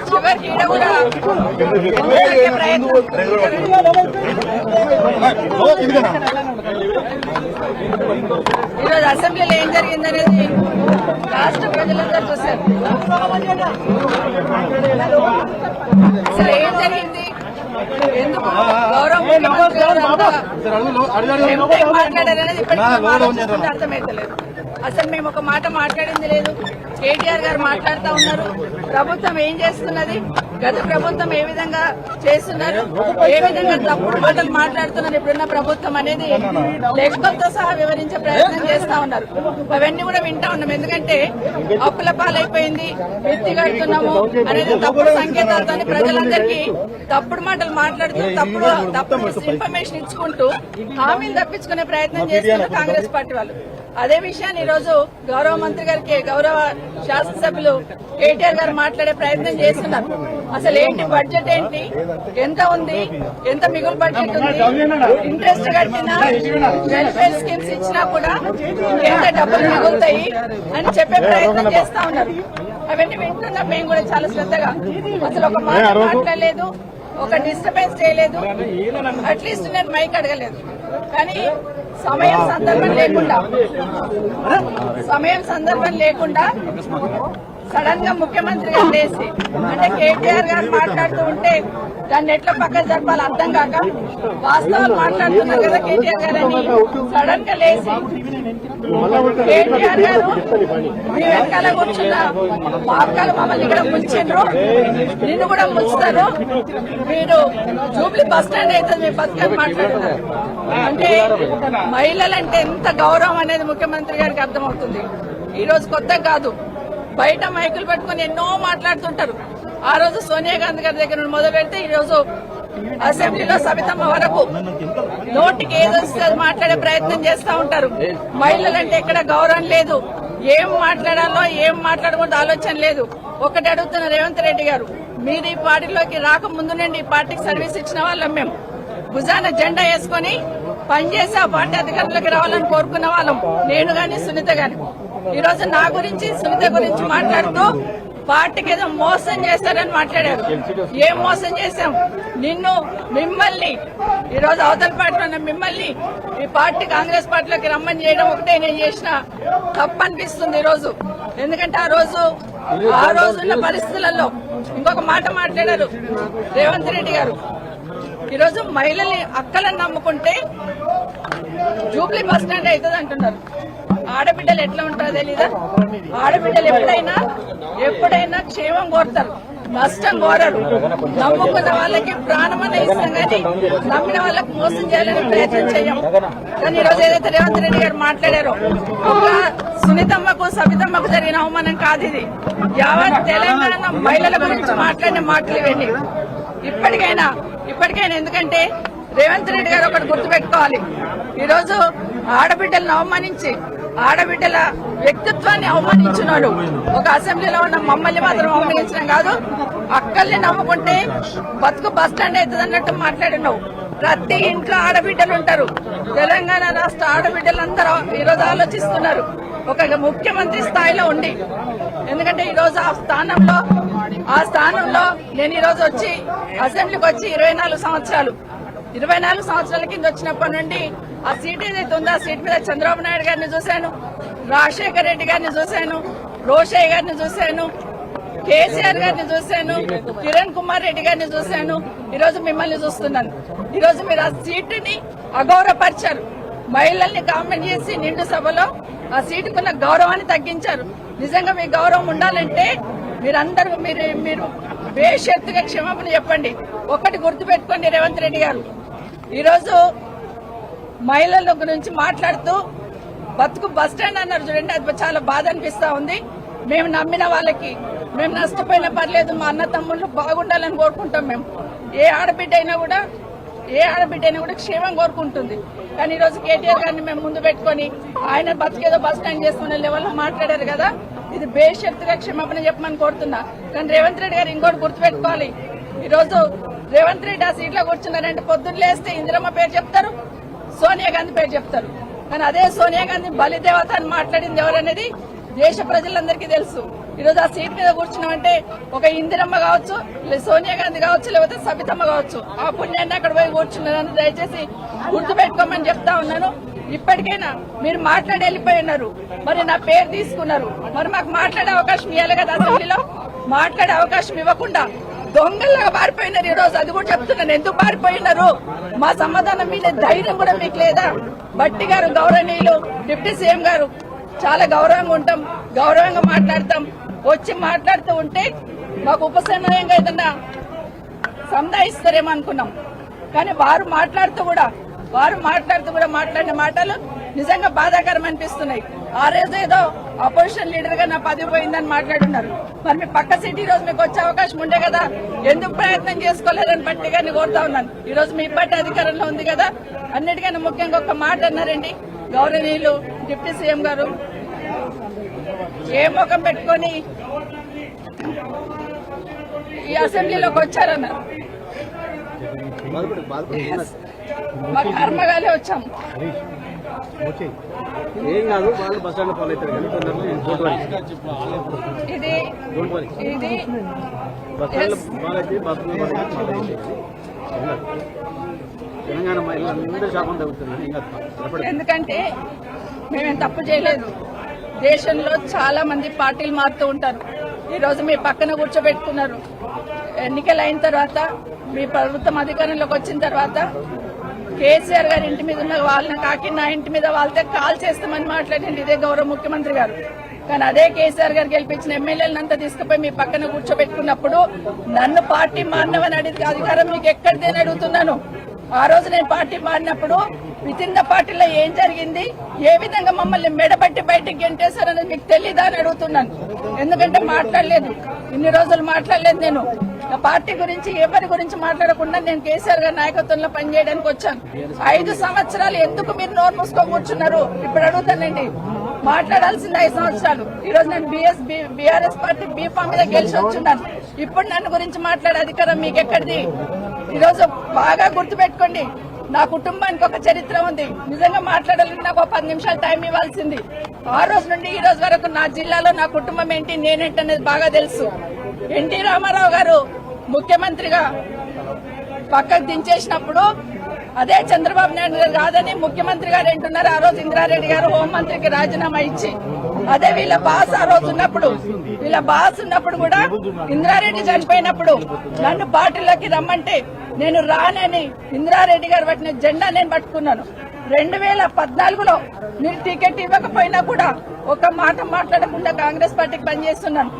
చివరికి ఈడ కూడా ప్రయత్నం. ఈరోజు అసెంబ్లీలో ఏం జరిగిందనేది రాష్ట్ర ప్రజలందరూ చూశారు. అసలు ఏం జరిగింది, ఎందుకు గౌరవ ముఖ్యమంత్రి మాట్లాడారనేది ఇప్పటికీ అర్థమైతలేదు. అసలు మేము ఒక మాట మాట్లాడింది లేదు. కేటీఆర్ గారు మాట్లాడుతూ ఉన్నారు. ప్రభుత్వం ఏం చేస్తున్నది, గత ప్రభుత్వం ఏ విధంగా చేస్తున్నారు, ఏ విధంగా తప్పుడు మాటలు మాట్లాడుతున్నారు ఇప్పుడున్న ప్రభుత్వం అనేది లెక్కలతో సహా వివరించే ప్రయత్నం చేస్తా ఉన్నారు. అవన్నీ కూడా వింటా ఉన్నాం. ఎందుకంటే అప్పుల పాలైపోయింది, ఎత్తి కడుతున్నాము అనేది తప్పుడు సంకేతాలతో ప్రజలందరికీ తప్పుడు మాటలు మాట్లాడుతూ తప్పుడు ఇన్ఫర్మేషన్ ఇచ్చుకుంటూ హామీలు తప్పించుకునే ప్రయత్నం చేస్తున్నారు కాంగ్రెస్ పార్టీ వాళ్ళు. అదే విషయాన్ని ఈరోజు గౌరవ మంత్రి గారికి, గౌరవ శాసనసభ్యులు కేటీఆర్ గారు మాట్లాడే ప్రయత్నం చేస్తున్నారు. అసలు ఏంటి బడ్జెట్, ఏంటి, ఎంత ఉంది, ఎంత మిగులు బడ్జెట్ ఉంది, ఇంట్రెస్ట్ కట్టినా వెల్ఫేర్ స్కీమ్స్ ఇచ్చినా కూడా ఎంత డబ్బులు మిగులుతాయి అని చెప్పే ప్రయత్నం చేస్తా ఉన్నారు. అవన్నీ వింటున్నాం మేము కూడా చాలా శ్రద్ధగా. అసలు ఒక మాట మాట్లాడలేదు, ఒక డిస్టర్బెన్స్ చేయలేదు, అట్లీస్ట్ నేను మైక్ అడగలేదు. కానీ సమయం సందర్భం లేకుండా సడన్ గా ముఖ్యమంత్రి గారు లేచి, అంటే కేటీఆర్ గారు మాట్లాడుతూ ఉంటే దాన్ని ఎట్లా పక్కన జరపాలి అర్థం కాక వాస్తవాలు మాట్లాడుతున్నారు కదా కేటీఆర్ గారు అని సడన్ గా లేచి, కేటీఆర్ గారు మీ వెనకాల కూర్చున్న వాక్కాలు మమ్మల్ని ఇక్కడ ముంచిండ్రు, నిన్ను కూడా ముంచుతారు, మీరు జూబ్లీ బస్ స్టాండ్ అయితే మీ బతుకని మాట్లాడుతున్నారు. అంటే మహిళలంటే ఎంత గౌరవం అనేది ముఖ్యమంత్రి గారికి అర్థమవుతుంది. ఈ రోజు కొత్త కాదు, బయట మైకులు పెట్టుకుని ఎన్నో మాట్లాడుతుంటారు. ఆ రోజు సోనియా గాంధీ గారి దగ్గర నుండి మొదలు పెడితే ఈ రోజు అసెంబ్లీలో సవితమ్మ వరకు నోటికి ఏదొస్తే మాట్లాడే ప్రయత్నం చేస్తా ఉంటారు. మహిళలంటే ఎక్కడ గౌరవం లేదు, ఏం మాట్లాడాలో ఏం మాట్లాడకూడదు ఆలోచన లేదు. ఒకటి అడుగుతున్న రేవంత్ రెడ్డి గారు, మీరు ఈ పార్టీలోకి రాకముందు నుండి ఈ పార్టీకి సర్వీస్ ఇచ్చిన వాళ్ళం మేము. భుజాన జెండా వేసుకుని పనిచేసి ఆ పార్టీ అధికారంలోకి రావాలని కోరుకున్న వాళ్ళం, నేను గాని సునీత గాని. ఈ రోజు నా గురించి, సునీత గురించి మాట్లాడుతూ పార్టీకి ఏదో మోసం చేస్తారని మాట్లాడారు. ఏం మోసం చేశాం? మిమ్మల్ని ఈ రోజు అవతల పార్టీలో ఉన్న మిమ్మల్ని ఈ పార్టీ కాంగ్రెస్ పార్టీలోకి రమ్మని చేయడం ఒకటే నేను చేసిన తప్పు అనిపిస్తుంది ఈ రోజు. ఎందుకంటే ఆ రోజున్న పరిస్థితులలో ఇంకొక మాట మాట్లాడారు రేవంత్ రెడ్డి గారు. ఈరోజు మహిళల్ని అక్కలను నమ్ముకుంటే జూబ్లీ బస్ స్టాండ్ అవుతుంది అంటున్నారు. ఆడబిడ్డలు ఎట్లా ఉంటారో తెలీదా? ఆడబిడ్డలు ఎప్పుడైనా క్షేమం కోరుతారు, నష్టం కోరరు. నమ్ముకున్న వాళ్ళకి ప్రాణమన్న ఇస్తాం కానీ నమ్మిన వాళ్ళకి మోసం చేయాలని ప్రయత్నం చేయం. కానీ ఈరోజు ఏదైతే రేవంత్ రెడ్డి గారు మాట్లాడారో, ఒక సునీతమ్మకు సబితమ్మకు జరిగిన అవమానం కాదు ఇది. యావత్ తెలంగాణ మహిళల గురించి మాట్లాడిన మాటలు ఇవన్నీ. ఇప్పటికైనా ఎందుకంటే రేవంత్ రెడ్డి గారు ఒకటి గుర్తుపెట్టుకోవాలి. ఈరోజు ఆడబిడ్డలను అవమానించి, ఆడబిడ్డల వ్యక్తిత్వాన్ని అవమానించినాడు. ఒక అసెంబ్లీలో ఉన్న మమ్మల్ని మాత్రం అవమానించడం కాదు, అక్కల్ని నమ్ముకుంటే బతుకు బస్ స్టాండ్ అవుతుంది అన్నట్టు మాట్లాడినావు. ప్రతి ఇంట్లో ఆడబిడ్డలు ఉంటారు. తెలంగాణ రాష్ట్ర ఆడబిడ్డలందరూ ఈరోజు ఆలోచిస్తున్నారు ఒక ముఖ్యమంత్రి స్థాయిలో ఉండి. ఎందుకంటే ఈరోజు ఆ స్థానంలో నేను ఈరోజు వచ్చి అసెంబ్లీకి వచ్చి 24 సంవత్సరాల కింద వచ్చినప్పటి నుండి ఆ సీట్ ఏదైతే ఉందో ఆ సీట్ మీద చంద్రబాబు నాయుడు గారిని చూశాను, రాజశేఖర్ రెడ్డి గారిని చూశాను, రోషయ్య గారిని చూశాను, కేసీఆర్ గారిని చూశాను, కిరణ్ కుమార్ రెడ్డి గారిని చూశాను. ఈరోజు మిమ్మల్ని చూస్తున్నాను. ఈరోజు మీరు ఆ సీటుని అగౌరవపరిచారు. మహిళల్ని కామెంట్ చేసి నిండు సభలో ఆ సీటుకున్న గౌరవాన్ని తగ్గించారు. నిజంగా మీ గౌరవం ఉండాలంటే మీరందరూ మీరు బేషరతుగా క్షమాపణ చెప్పండి. ఒక్కటి గుర్తుపెట్టుకోండి రేవంత్ రెడ్డి గారు, ఈరోజు మహిళల గురించి మాట్లాడుతూ బతుకు బస్ స్టాండ్ అన్నారు చూడండి, అది చాలా బాధ అనిపిస్తా ఉంది. మేము నమ్మిన వాళ్ళకి మేము నష్టపోయినా పర్లేదు, మా అన్న తమ్ముళ్ళు బాగుండాలని కోరుకుంటాం. మేము ఏ ఆడబిడ్డ అయినా కూడా క్షేమం కోరుకుంటుంది. కానీ ఈరోజు కేటీఆర్ గారిని మేము ముందు పెట్టుకుని ఆయన బతికేదో బస్ స్టాండ్ చేసుకునే లెవెల్లో మాట్లాడారు కదా, ఇది బేషరతుగా క్షమాపణ చెప్పమని కోరుతున్నా. కానీ రేవంత్ రెడ్డి గారు ఇంకోటి గుర్తుపెట్టుకోవాలి, ఈరోజు రేవంత్ రెడ్డి ఆ సీట్లో కూర్చున్నారంటే పొద్దున్న లేస్తే ఇందిరమ్మ పేరు చెప్తారు, సోనియా గాంధీ పేరు చెప్తారు. కానీ అదే సోనియా గాంధీ బలిదేవత అని మాట్లాడింది ఎవరనేది దేశ ప్రజలందరికీ తెలుసు. ఈరోజు ఆ సీట్ మీద కూర్చున్నామంటే ఒక ఇందిరమ్మ కావచ్చు, సోనియా గాంధీ కావచ్చు, లేకపోతే సబితమ్మ కావచ్చు, ఆ పుణ్యాన్ని అక్కడ పోయి కూర్చున్నారని దయచేసి గుర్తుపెట్టుకోమని చెప్తా ఉన్నాను. ఇప్పటికైనా మీరు మాట్లాడి వెళ్ళిపోయి ఉన్నారు, మరి నా పేరు తీసుకున్నారు, మరి మాకు మాట్లాడే అవకాశం ఇవ్వాలి కదా. అసెంబ్లీలో మాట్లాడే అవకాశం ఇవ్వకుండా దొంగల్లాగా పారిపోయినారు. ఈ రోజు అది కూడా చెప్తున్నాను, ఎందుకు పారిపోయినారు, మా సమాధానం మీద ధైర్యం కూడా మీకు లేదా? భట్టి గారు గౌరవనీయులు, డిప్యూటీ సీఎం గారు చాలా గౌరవంగా ఉంటాం, గౌరవంగా మాట్లాడతాం. వచ్చి మాట్లాడుతూ ఉంటే మాకు ఉపశమనంగా ఏదన్నా సంధాయిస్తారేమో అనుకున్నాం. కానీ వారు మాట్లాడుతూ కూడా మాట్లాడిన మాటలు నిజంగా బాధాకరం అనిపిస్తున్నాయి. ఆ రోజు ఏదో అపోజిషన్ లీడర్ గా నా పదవి పోయిందని మాట్లాడున్నారు. మరి మీ పక్క సీట్ ఈ రోజు మీకు వచ్చే అవకాశం ఉండే కదా, ఎందుకు ప్రయత్నం చేసుకోలేదని బట్టి గారిని కోరుతా ఉన్నాను. ఈ రోజు మీ పార్టీ అధికారంలో ఉంది కదా. అన్నిటికన్నా ముఖ్యంగా ఒక మాట అన్నారండి గౌరవనీయులు డిప్యూటీ సీఎం గారు, ఏ ముఖం పెట్టుకొని ఈ అసెంబ్లీలోకి వచ్చారన్నారు. మా కర్మగాలే వచ్చాం. ఏం కాదు, వాళ్ళు బస్ స్టాండ్ ఫాలో అవుతారు. ఇది తెలంగాణ మహిళలందరూ శాపం తగ్గుతున్నారు. ఎందుకంటే మేమేం తప్పు చేయలేదు. దేశంలో చాలా మంది పార్టీలు మారుతూ ఉంటారు. ఈ రోజు మీ పక్కన కూర్చోబెట్టుకున్నారు. ఎన్నికలు అయిన తర్వాత మీ ప్రభుత్వం అధికారంలోకి వచ్చిన తర్వాత కేసీఆర్ గారి ఇంటి మీద ఉన్న వాళ్ళని కాకి నా ఇంటి మీద వాళ్ళతో కాల్ చేస్తామని మాట్లాడండి ఇదే గౌరవ ముఖ్యమంత్రి గారు. కానీ అదే కేసీఆర్ గారు గెలిపించిన ఎమ్మెల్యేలంతా తీసుకుపోయి మీ పక్కన కూర్చోబెట్టుకున్నప్పుడు నన్ను పార్టీ మారినవని అడిగితే అధికారం మీకు ఎక్కడిదేని అడుగుతున్నాను. ఆ రోజు నేను పార్టీ మారినప్పుడు విత్ ఇన్ ద పార్టీలో ఏం జరిగింది, ఏ విధంగా మమ్మల్ని మెడబట్టి బయటికి గెంటేశారని మీకు తెలీదా అని అడుగుతున్నాను. ఎందుకంటే మాట్లాడలేదు, ఇన్ని రోజులు మాట్లాడలేదు. నేను పార్టీ గురించి ఎవరి గురించి మాట్లాడకుండా నేను కేసీఆర్ గారి నాయకత్వంలో పనిచేయడానికి వచ్చాను. 5 సంవత్సరాలు ఎందుకు మీరు నోరు మూసుకొని కూర్చున్నారు? ఇప్పుడు అడుగుతానండి. మాట్లాడాల్సింది 5 సంవత్సరాలు. ఈ రోజు నేను బీఆర్ఎస్ పార్టీ బీఫామ్ మీద గెలిచి వచ్చున్నాను. ఇప్పుడు నన్ను గురించి మాట్లాడే అధికారం మీకు ఎక్కడిది? ఈ రోజు బాగా గుర్తుపెట్టుకోండి, నా కుటుంబానికి ఒక చరిత్ర ఉంది. నిజంగా మాట్లాడాలంటే నాకు 10 నిమిషాలు టైం ఇవ్వాల్సింది. ఆ రోజు నుండి ఈ రోజు వరకు నా జిల్లాలో నా కుటుంబం ఏంటి, నేనేంటి అనేది బాగా తెలుసు. ఎన్టీ రామారావు గారు ముఖ్యమంత్రిగా పక్కకు దించేసినప్పుడు అదే చంద్రబాబు నాయుడు గారు కాదని ముఖ్యమంత్రి గారు అంటున్నారు. ఆ రోజు ఇంద్రారెడ్డి గారు హోంమంత్రికి రాజీనామా ఇచ్చి, అదే వీళ్ళ బాస్ ఆ రోజు ఉన్నప్పుడు కూడా ఇంద్రారెడ్డి చనిపోయినప్పుడు నన్ను పార్టీలోకి రమ్మంటే నేను రానని ఇంద్రారెడ్డి గారు పట్టిన జెండా నేను పట్టుకున్నాను. 2014లో మీరు టికెట్ ఇవ్వకపోయినా కూడా ఒక మాట మాట్లాడకుండా కాంగ్రెస్ పార్టీకి పనిచేస్తున్నాను.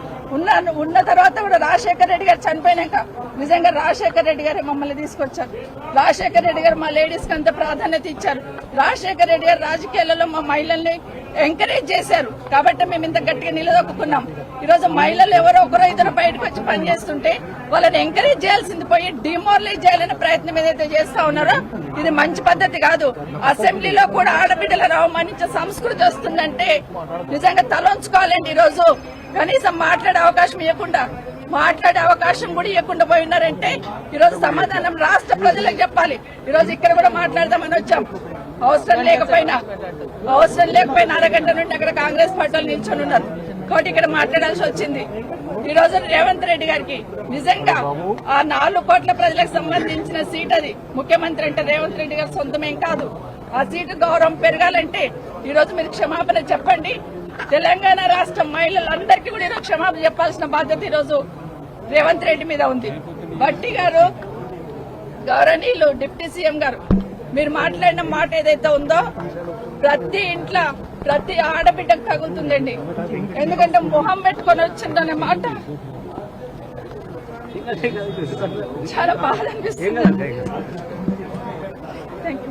ఉన్న తర్వాత కూడా రాజశేఖర రెడ్డి గారు చనిపోయినాక నిజంగా రాజశేఖర రెడ్డి గారే మమ్మల్ని తీసుకొచ్చారు. రాజశేఖర రెడ్డి గారు మా లేడీస్ కి అంత ప్రాధాన్యత ఇచ్చారు. రాజశేఖర రెడ్డి గారు రాజకీయాలలో మా మహిళల్ని ఎంకరేజ్ చేశారు. కాబట్టి మేము ఇంత గట్టిగా నిలదొక్కున్నాం. ఈరోజు మహిళలు ఎవరో ఒకరో ఇద్దరు బయటకు వచ్చి పనిచేస్తుంటే వాళ్ళని ఎంకరేజ్ చేయాల్సింది పోయి డిమోరలైజ్ చేయాలనే ప్రయత్నం ఏదైతే చేస్తా ఉన్నారో ఇది మంచి పద్ధతి కాదు. అసెంబ్లీలో కూడా ఆడబిడ్డలను అవమానించే సంస్కృతి వస్తుందంటే నిజంగా తలంచుకోవాలండి. ఈరోజు కనీసం మాట్లాడే అవకాశం కూడా ఇవ్వకుండా పోయినారంటే ఈరోజు సమాధానం రాష్ట్ర ప్రజలకు చెప్పాలి. ఈరోజు ఇక్కడ కూడా మాట్లాడదామని వచ్చాం. అవసరం లేకపోయినా అరగంట నుండి అక్కడ కాంగ్రెస్ పార్టీలు నిల్చొని ఉన్నారు కాబట్టి ఇక్కడ మాట్లాడాల్సి వచ్చింది. ఈ రోజు రేవంత్ రెడ్డి గారికి నిజంగా ఆ 4 కోట్ల ప్రజలకు సంబంధించిన సీట్ అది. ముఖ్యమంత్రి అంటే రేవంత్ రెడ్డి గారు సొంతమేం కాదు. ఆ సీటు గౌరవం పెరగాలంటే ఈ రోజు మీరు క్షమాపణ చెప్పండి. తెలంగాణ రాష్ట్ర మహిళలందరికీ కూడా ఈరోజు క్షమాపణ చెప్పాల్సిన బాధ్యత ఈరోజు రేవంత్ రెడ్డి మీద ఉంది. భట్టి గారు గౌరవనీయులు డిప్యూటీ సీఎం గారు మీరు మాట్లాడిన మాట ఏదైతే ఉందో ప్రతి ఇంట్లో ప్రతి ఆడబిడ్డకు తగులుతుందండి. ఎందుకంటే మొహం పెట్టుకొని వచ్చిందనే మాట చాలా బాధ అనిపిస్తుంది. థ్యాంక్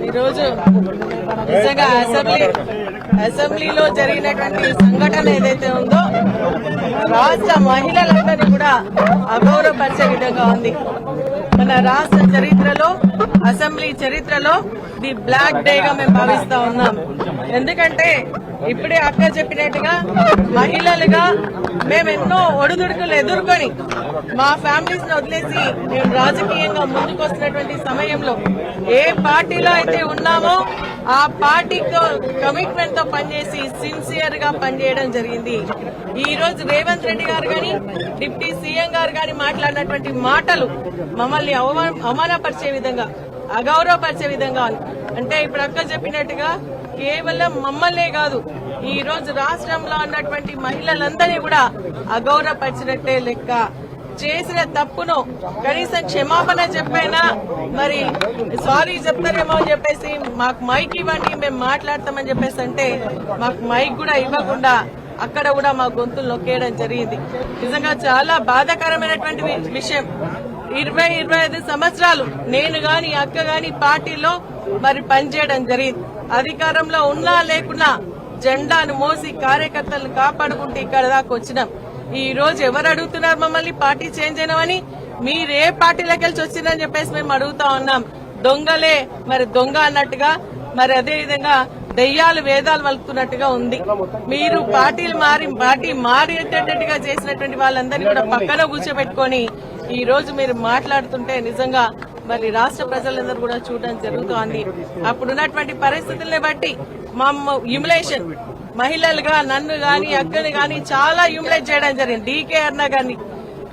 ఈరోజు నిజంగా అసెంబ్లీలో జరిగినటువంటి సంఘటన ఏదైతే ఉందో రాష్ట్ర మహిళలందరినీ కూడా అగౌరవపరిచే విధంగా ఉంది. మన రాష్ట్ర చరిత్రలో అసెంబ్లీ చరిత్రలో ది బ్లాక్ డేగా మేము భావిస్తా ఉన్నాం. ఎందుకంటే ఇప్పుడే అక్క చెప్పినట్టుగా మహిళలుగా మేము ఎన్నో ఒడిదుడుకులు ఎదుర్కొని మా ఫ్యామిలీస్ ని వదిలేసి మేము రాజకీయంగా ముందుకు వస్తున్నటువంటి సమయంలో ఏ పార్టీలో అయితే ఉన్నామో ఆ పార్టీతో కమిట్మెంట్ తో పనిచేసి సిన్సియర్ గా పనిచేయడం జరిగింది. ఈ రోజు రేవంత్ రెడ్డి గారు గాని డిప్యూటీ సీఎం గారు గాని మాట్లాడినటువంటి మాటలు మమ్మల్ని అవమానపరిచే విధంగా, అగౌరవపరిచే విధంగా, అంటే ఇప్పుడు అక్క చెప్పినట్టుగా కేవలం మమ్మల్నే కాదు ఈ రోజు రాష్ట్రంలో ఉన్నటువంటి మహిళలందరినీ కూడా అగౌరవపరిచినట్టే లెక్క. చేసిన తప్పును కనీసం క్షమాపణ చెప్పైనా మరి సారీ చెప్తారేమో అని చెప్పేసి మాకు మైక్ ఇవ్వండి మేము మాట్లాడతామని చెప్పేసి అంటే మాకు మైక్ కూడా ఇవ్వకుండా అక్కడ కూడా మా గొంతులు నొక్కేయడం జరిగింది. నిజంగా చాలా బాధాకరమైనటువంటి విషయం. 20-25 సంవత్సరాలు నేను గాని అక్క గాని పార్టీలో మరి పనిచేయడం జరిగింది. అధికారంలో ఉన్నా లేకున్నా జెండాను మోసి కార్యకర్తలను కాపాడుకుంటూ ఇక్కడ దాకా వచ్చినాం. ఈ రోజు ఎవరు అడుగుతున్నారు మమ్మల్ని పార్టీ చేంజ్ అయినామని? మీరే పార్టీలోకి వెళ్ళి వచ్చిందని చెప్పేసి మేము అడుగుతా ఉన్నాం. దొంగలే మరి దొంగ అన్నట్టుగా, మరి అదే విధంగా దెయ్యాలు వేదాలు వలుకుతున్నట్టుగా ఉంది. మీరు పార్టీ మారేటట్టుగా చేసినటువంటి వాళ్ళందరినీ కూడా పక్కన కూర్చోబెట్టుకొని ఈ రోజు మీరు మాట్లాడుతుంటే నిజంగా మరి రాష్ట్ర ప్రజలందరూ కూడా చూడడం జరుగుతోంది. అప్పుడున్నటువంటి పరిస్థితుల్ని బట్టి మా హ్యూమిలేషన్ మహిళలుగా నన్ను గాని అక్కని గాని చాలా హ్యూమిలేట్ చేయడం జరిగింది. డీకే అన్న గాని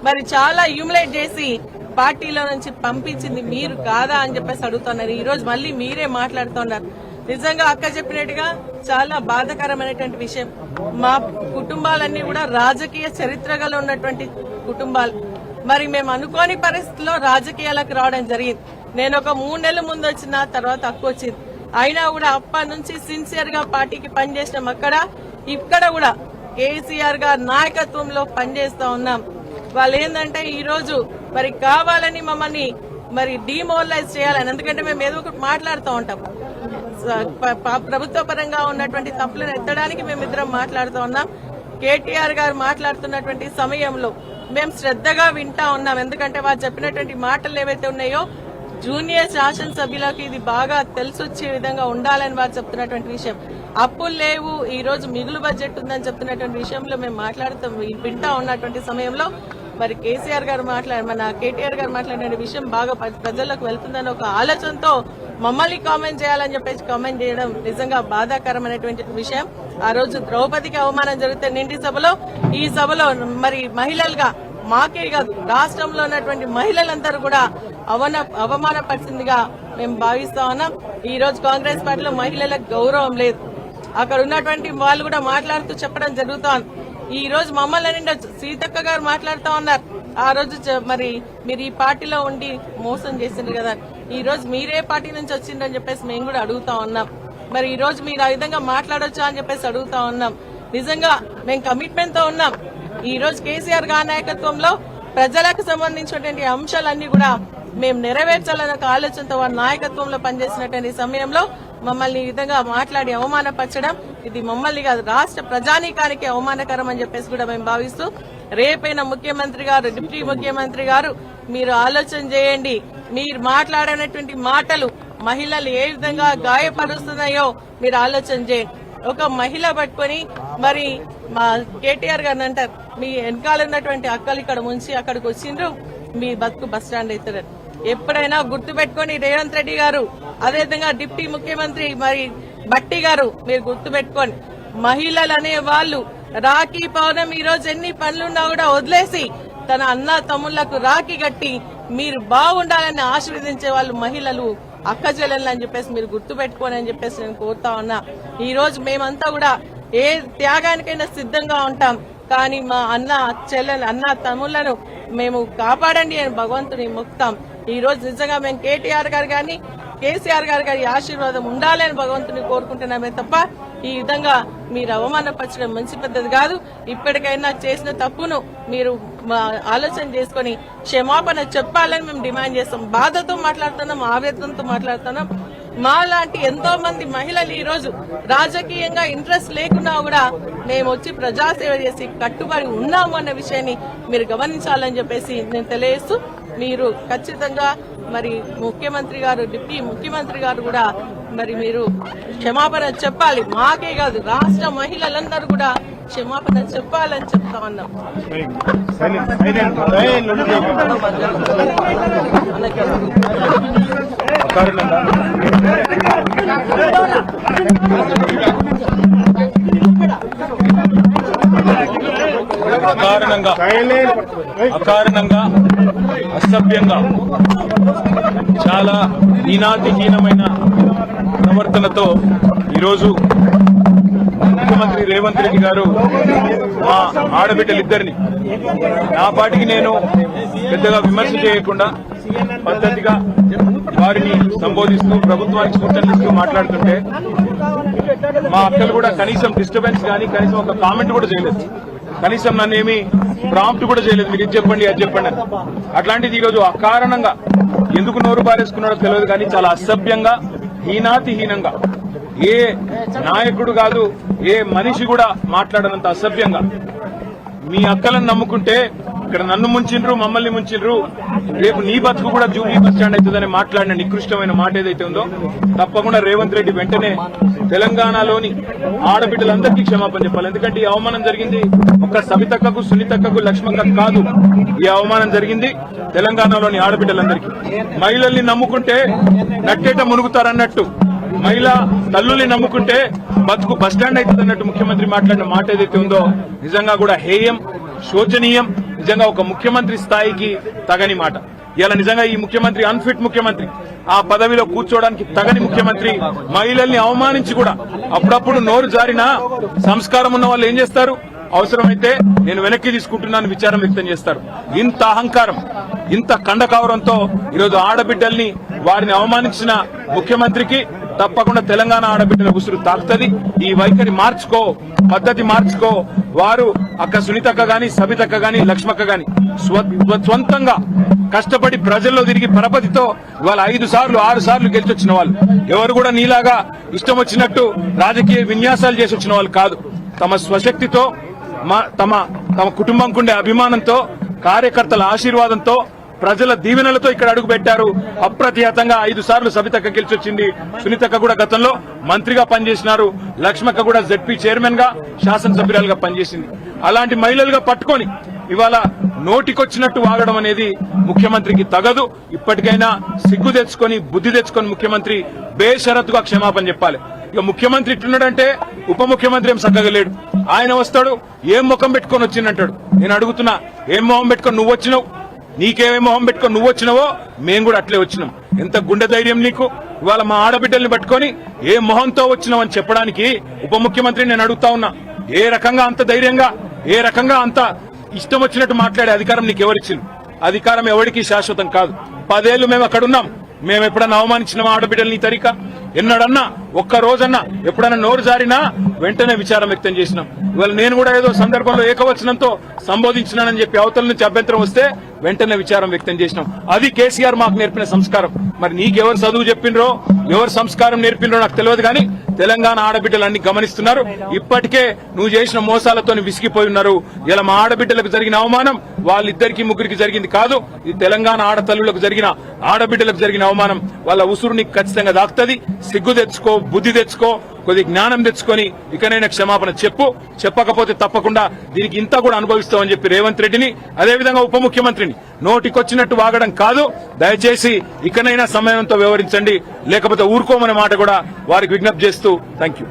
మరి చాలా హ్యూమిలేట్ చేసి పార్టీలో నుంచి పంపించింది మీరు కాదా అని చెప్పేసి అడుగుతున్నారు. ఈ రోజు మళ్ళీ మీరే మాట్లాడుతున్నారు. నిజంగా అక్క చెప్పినట్టుగా చాలా బాధాకరమైనటువంటి విషయం. మా కుటుంబాలన్నీ కూడా రాజకీయ చరిత్ర గల ఉన్నటువంటి కుటుంబాలు. మరి మేము అనుకోని పరిస్థితుల్లో రాజకీయాలకు రావడం జరిగింది. నేను ఒక 3 నెలల ముందు వచ్చిన తర్వాత అక్క వచ్చింది. అయినా కూడా అప్పటి నుంచి సిన్సియర్ గా పార్టీకి పనిచేసినాం. ఇక్కడ కూడా కేసీఆర్ గారి నాయకత్వంలో పనిచేస్తా ఉన్నాం. వాళ్ళు ఏంటంటే ఈ రోజు మరి కావాలని మమ్మల్ని మరి డిమోరలైజ్ చేయాలని, ఎందుకంటే మేము ఏదో ఒకటి మాట్లాడుతూ ఉంటాం. ప్రభుత్వ పరంగా ఉన్నటువంటి తప్పులను ఎత్తడానికి మేమిద్దరం మాట్లాడుతూ ఉన్నాం. కేటీఆర్ గారు మాట్లాడుతున్నటువంటి సమయంలో మేము శ్రద్ధగా వింటా ఉన్నాం. ఎందుకంటే వారు చెప్పినటువంటి మాటలు ఏవైతే ఉన్నాయో జూనియర్ శాసనసభ్యులకు ఇది బాగా తెలిసొచ్చే విధంగా ఉండాలని వారు చెప్తున్నటువంటి విషయం. అప్పులు లేవు, ఈ రోజు మిగులు బడ్జెట్ ఉందని చెప్తున్నటువంటి విషయంలో మేము మాట్లాడుతాం వింటా ఉన్నటువంటి సమయంలో మరి కేటీఆర్ గారు మాట్లాడిన విషయం బాగా ప్రజల్లోకి వెళ్తుందని ఒక ఆలోచనతో మమ్మల్ని కామెంట్ చేయాలని చెప్పేసి కామెంట్ చేయడం నిజంగా బాధాకరమైనటువంటి విషయం. ఆ రోజు ద్రౌపదికి అవమానం జరిగితే నిండి సభలో, ఈ సభలో మరి మహిళలుగా మాకే కాదు రాష్ట్రంలో ఉన్నటువంటి మహిళలందరూ కూడా అవమానపరిచిందిగా మేము భావిస్తా ఉన్నాం. ఈ రోజు కాంగ్రెస్ పార్టీలో మహిళలకు గౌరవం లేదు. అక్కడ ఉన్నటువంటి వాళ్ళు కూడా మాట్లాడుతూ చెప్పడం జరుగుతోంది. ఈ రోజు మమ్మల్ని నిండా సీతక్క గారు మాట్లాడుతూ ఉన్నారు. ఆ రోజు మరి మీరు ఈ పార్టీలో ఉండి మోసం చేసిండ్రు కదా, ఈ రోజు మీరే పార్టీ నుంచి వచ్చిండ్రని చెప్పేసి మేము కూడా అడుగుతా ఉన్నాం. మరి ఈ రోజు మీరు ఆ విధంగా మాట్లాడొచ్చా అని చెప్పేసి అడుగుతా ఉన్నాం. నిజంగా మేము కమిట్మెంట్ తో ఉన్నాం. ఈ రోజు కేసీఆర్ గారి నాయకత్వంలో ప్రజలకు సంబంధించినటువంటి అంశాలన్నీ కూడా మేము నెరవేర్చాలన్న ఒక ఆలోచనతో వారి నాయకత్వంలో పనిచేసినటువంటి సమయంలో మమ్మల్ని ఈ విధంగా మాట్లాడి అవమానపరచడం ఇది మమ్మల్ని కాదు రాష్ట్ర ప్రజానీకానికి అవమానకరం అని చెప్పేసి కూడా మేము భావిస్తూ రేపైన ముఖ్యమంత్రి గారు, డిప్యూటీ ముఖ్యమంత్రి గారు మీరు ఆలోచన చేయండి. మీరు మాట్లాడినటువంటి మాటలు మహిళలు ఏ విధంగా గాయపరుస్తున్నాయో మీరు ఆలోచన చేయండి. ఒక మహిళ పట్టుకొని మరి మా కేటీఆర్ గారిని అంటారు, మీ వెనకాల ఉన్నటువంటి అక్కలు ఇక్కడ ముంచి అక్కడికి వచ్చిండ్రు, మీ బతుకు బస్ స్టాండ్ అవుతారు. ఎప్పుడైనా గుర్తు పెట్టుకుని రేవంత్ రెడ్డి గారు, అదేవిధంగా డిప్యూటీ ముఖ్యమంత్రి మరి భట్టి గారు మీరు గుర్తు పెట్టుకోండి. మహిళలు అనే వాళ్ళు రాఖీ పౌర్ణమి ఈ రోజు ఎన్ని పనులున్నా కూడా వదిలేసి తన అన్న తమ్ముళ్లకు రాఖీ కట్టి మీరు బాగుండాలని ఆశీర్వదించే వాళ్ళు మహిళలు, అక్క చెల్లెళ్ళు అని చెప్పేసి మీరు గుర్తు పెట్టుకోని అని చెప్పేసి నేను కోరుతా ఉన్నా. ఈ రోజు మేమంతా కూడా ఏ త్యాగానికైనా సిద్ధంగా ఉంటాం. కానీ మా అన్న తమ్ముళ్లను మేము కాపాడండి అని భగవంతుని మొక్కుతాం. ఈ రోజు నిజంగా మేము కేటీఆర్ గారు గాని కేసీఆర్ గారి ఆశీర్వాదం ఉండాలని భగవంతుని కోరుకుంటున్నామే తప్ప ఈ విధంగా మీరు అవమానపరచడం మంచి పద్ధతి కాదు. ఇప్పటికైనా చేసిన తప్పును మీరు ఆలోచన చేసుకుని క్షమాపణ చెప్పాలని మేము డిమాండ్ చేస్తాం. బాధతో మాట్లాడుతున్నాం, ఆవేదనతో మాట్లాడుతున్నాం. మా లాంటి ఎంతో మంది మహిళలు ఈ రోజు రాజకీయంగా ఇంట్రెస్ట్ లేకున్నా కూడా మేము వచ్చి ప్రజాసేవ చేసి కట్టుబడి ఉన్నాము అన్న విషయాన్ని మీరు గమనించాలని చెప్పేసి నేను తెలియజేస్తూ మీరు ఖచ్చితంగా మరి ముఖ్యమంత్రి గారు, డిప్యూటీ ముఖ్యమంత్రి గారు కూడా మరి మీరు క్షమాపణ చెప్పాలి. మాకే కాదు రాష్ట్ర మహిళలందరూ కూడా క్షమాపణ చెప్పాలని చెప్తా ఉన్నాం. అకారణంగా అసభ్యంగా చాలా హీనాతిహీనమైన ప్రవర్తనతో ఈరోజు ముఖ్యమంత్రి రేవంత్ రెడ్డి గారు మా ఆడబిడ్డలిద్దరిని నా పాటికి నేను పెద్దగా విమర్శ చేయకుండా పద్ధతిగా వారిని సంబోధిస్తూ ప్రభుత్వానికి సూచనలిస్తూ మాట్లాడుతుంటే మా అక్కలు కూడా కనీసం డిస్టర్బెన్స్ కానీ కనీసం ఒక కామెంట్ కూడా చేయలేదు. కనీసం నన్ను ఏమి ప్రాంప్ట్ కూడా చేయలేదు, మీరు ఇది చెప్పండి అది చెప్పండి అని. అట్లాంటిది ఈరోజు అకారణంగా ఎందుకు నోరు బారేసుకున్నాడో తెలియదు కానీ చాలా అసభ్యంగా హీనాతిహీనంగా ఏ నాయకుడు కాదు ఏ మనిషి కూడా మాట్లాడనంత అసభ్యంగా మీ అక్కలను నమ్ముకుంటే ఇక్కడ నన్ను ముంచిండ్రు మమ్మల్ని ముంచిండ్రు రేపు నీ బతుకు కూడా జూబ్లీ బస్ స్టాండ్ అవుతుందని మాట్లాడిన నికృష్టమైన మాట ఏదైతే ఉందో తప్పకుండా రేవంత్ రెడ్డి వెంటనే తెలంగాణలోని ఆడబిడ్డలందరికీ క్షమాపణ చెప్పాలి. ఎందుకంటే ఈ అవమానం జరిగింది ఒక్క సవితక్కకు సునీతక్కకు లక్ష్మక్కకు కాదు, ఈ అవమానం జరిగింది తెలంగాణలోని ఆడబిడ్డలందరికీ. మహిళల్ని నమ్ముకుంటే నట్టేట మునుగుతారన్నట్టు మహిళా తల్లుల్ని నమ్ముకుంటే బతుకు బస్టాండ్ అవుతుంది అన్నట్టు ముఖ్యమంత్రి మాట్లాడిన మాట ఏదైతే ఉందో నిజంగా కూడా హేయం, శోచనీయం, నిజంగా ఒక ముఖ్యమంత్రి స్థాయికి తగని మాట. ఇలా నిజంగా ఈ ముఖ్యమంత్రి అన్ఫిట్ ముఖ్యమంత్రి, ఆ పదవిలో కూర్చోవడానికి తగని ముఖ్యమంత్రి మహిళల్ని అవమానించి కూడా అప్పుడప్పుడు నోరు జారినా సంస్కారం ఉన్న వాళ్ళు ఏం చేస్తారు, అవసరమైతే నేను వెనక్కి తీసుకుంటున్నాను విచారం వ్యక్తం చేస్తారు. ఇంత అహంకారం ఇంత కండకావరంతో ఈరోజు ఆడబిడ్డల్ని వారిని అవమానించిన ముఖ్యమంత్రికి తప్పకుండా తెలంగాణ ఆడబిడ్డల ఉసురు తాకుతుంది. ఈ వైఖరి మార్చుకో, పద్ధతి మార్చుకో. వారు అక్క సునీతక్క గాని సబితక్క గాని లక్ష్మక్క గాని స్వంతంగా కష్టపడి ప్రజల్లో తిరిగి పరపతితో ఇవాళ 5 సార్లు 6 సార్లు గెలిచొచ్చిన వాళ్ళు ఎవరు కూడా నీలాగా ఇష్టం వచ్చినట్టు రాజకీయ విన్యాసాలు చేసి వచ్చిన వాళ్ళు కాదు. తమ స్వశక్తితో తమ కుటుంబంకుండే అభిమానంతో కార్యకర్తల ఆశీర్వాదంతో ప్రజల దీవెనలతో ఇక్కడ అడుగు పెట్టారు. అప్రతిహతంగా 5 సార్లు సబితక్క గెలిచొచ్చింది. సునీతక్క కూడా గతంలో మంత్రిగా పనిచేసినారు. లక్ష్మక్క కూడా జెడ్పీ చైర్మన్ గా శాసనసభ్యురాలుగా పనిచేసింది. అలాంటి మహిళలుగా పట్టుకొని ఇవాళ నోటికొచ్చినట్టు వాగడం అనేది ముఖ్యమంత్రికి తగదు. ఇప్పటికైనా సిగ్గు తెచ్చుకొని బుద్ధి తెచ్చుకొని ముఖ్యమంత్రి బేషరతుగా క్షమాపణ చెప్పాలి. ఇక ముఖ్యమంత్రి ఇట్లున్నాడంటే ఉప ముఖ్యమంత్రి ఏం చక్కగా లేడు. ఆయన వస్తాడు ఏం ముఖం పెట్టుకొని వచ్చిందంటాడు. నేను అడుగుతున్నా, ఏం మొహం పెట్టుకొని నువ్వు వచ్చినావు? నీకేమేం మొహం పెట్టుకొని నువ్వు వచ్చినావో మేము కూడా అట్లే వచ్చినాం. ఎంత గుండె ధైర్యం నీకు? ఇవాళ మా ఆడబిడ్డల్ని పట్టుకొని ఏ మొహంతో వచ్చినావని చెప్పడానికి ఉప ముఖ్యమంత్రి నేను అడుగుతా ఉన్నా. ఏ రకంగా అంత ధైర్యంగా, ఏ రకంగా అంత ఇష్టం వచ్చినట్టు మాట్లాడే అధికారం నీకు ఎవరిచ్చింది? అధికారం ఎవరికి శాశ్వతం కాదు. 10 ఏళ్లు మేము అక్కడున్నాం. మేము ఎప్పుడన్నా అవమానించిన ఆడబిడ్డల్ని ఈ తరీకా ఎన్నడన్నా ఒక్క రోజన్నా ఎప్పుడన్నా నోరు జారినా వెంటనే విచారం వ్యక్తం చేసినాం. ఇవాళ నేను కూడా ఏదో సందర్భంలో ఏకవచనంతో సంబోధించినానని చెప్పి అవతల నుంచి అభ్యంతరం వస్తే వెంటనే విచారం వ్యక్తం చేసినాం. అది కేసీఆర్ మాకు నేర్పిన సంస్కారం. మరి నీకెవరు చదువు చెప్పిండ్రో ఎవరు సంస్కారం నేర్పిండ్రో నాకు తెలియదు కానీ తెలంగాణ ఆడబిడ్డలన్నీ గమనిస్తున్నారు. ఇప్పటికే నువ్వు చేసిన మోసాలతో విసిగిపోయి ఉన్నారు. ఇలా మా ఆడబిడ్డలకు జరిగిన అవమానం వాళ్ళిద్దరికి ముగ్గురికి జరిగింది కాదు, ఈ తెలంగాణ ఆడతల్లులకు జరిగిన ఆడబిడ్డలకు జరిగిన అవమానం. వాళ్ళ ఉసురు నీకు ఖచ్చితంగా దాక్తది. సిగ్గు తెచ్చుకో, బుద్ధి తెచ్చుకో, కొద్ది జ్ఞానం తెచ్చుకొని ఇకనైనా క్షమాపణ చెప్పు. చెప్పకపోతే తప్పకుండా దీనికి ఇంత కూడా అనుభవిస్తామని చెప్పి రేవంత్ రెడ్డిని అదేవిధంగా ఉప ముఖ్యమంత్రిని నోటికొచ్చినట్టు వాగడం కాదు. దయచేసి ఇకనైనా సమయంతో వ్యవహరించండి, లేకపోతే ఊరుకోమనే మాట కూడా వారికి విజ్ఞప్తి చేస్తూ థాంక్యూ.